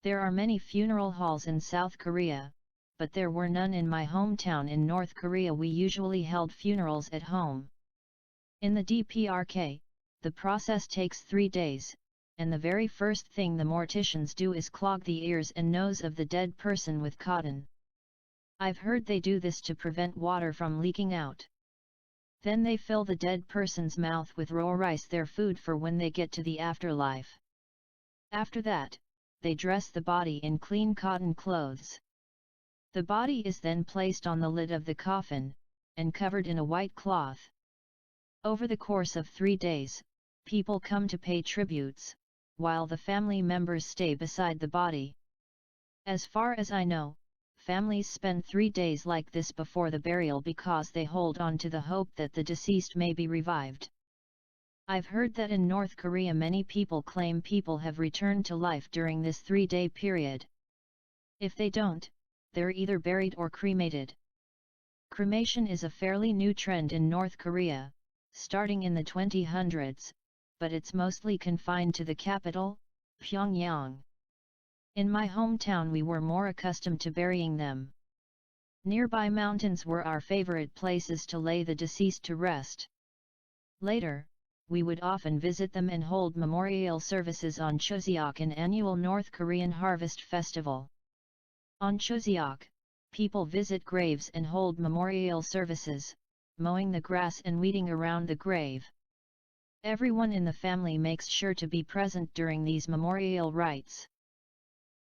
There are many funeral halls in South Korea, but there were none in my hometown in North Korea. We usually held funerals at home. In the DPRK, the process takes 3 days, and the very first thing the morticians do is clog the ears and nose of the dead person with cotton. I've heard they do this to prevent water from leaking out. Then they fill the dead person's mouth with raw rice, their food for when they get to the afterlife. After that, they dress the body in clean cotton clothes. The body is then placed on the lid of the coffin, and covered in a white cloth. Over the course of 3 days, people come to pay tributes, while the family members stay beside the body. As far as I know, families spend 3 days like this before the burial because they hold on to the hope that the deceased may be revived. I've heard that in North Korea many people claim people have returned to life during this 3-day period. If they don't, they're either buried or cremated. Cremation is a fairly new trend in North Korea, starting in the 2000s, but it's mostly confined to the capital, Pyongyang. In my hometown we were more accustomed to burying them. Nearby mountains were our favorite places to lay the deceased to rest. Later, we would often visit them and hold memorial services on Chuseok, an annual North Korean harvest festival. On Chuseok, people visit graves and hold memorial services, mowing the grass and weeding around the grave. Everyone in the family makes sure to be present during these memorial rites.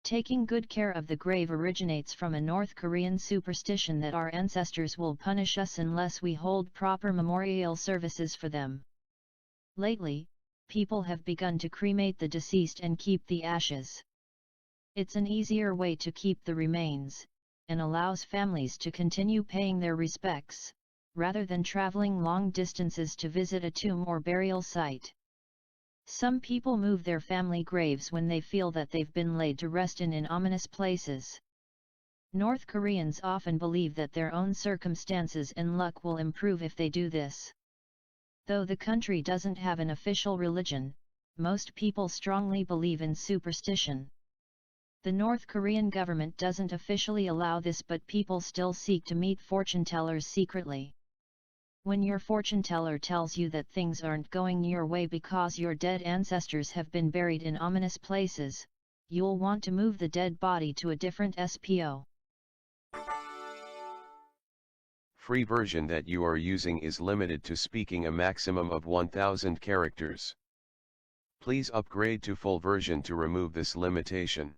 Taking good care of the grave originates from a North Korean superstition that our ancestors will punish us unless we hold proper memorial services for them. Lately, people have begun to cremate the deceased and keep the ashes. It's an easier way to keep the remains, and allows families to continue paying their respects, rather than traveling long distances to visit a tomb or burial site. Some people move their family graves when they feel that they've been laid to rest in ominous places. North Koreans often believe that their own circumstances and luck will improve if they do this. Though the country doesn't have an official religion, most people strongly believe in superstition. The North Korean government doesn't officially allow this, but people still seek to meet fortune tellers secretly. When your fortune teller tells you that things aren't going your way because your dead ancestors have been buried in ominous places, you'll want to move the dead body to a different SPO. Free version that you are using is limited to speaking a maximum of 1000 characters. Please upgrade to full version to remove this limitation.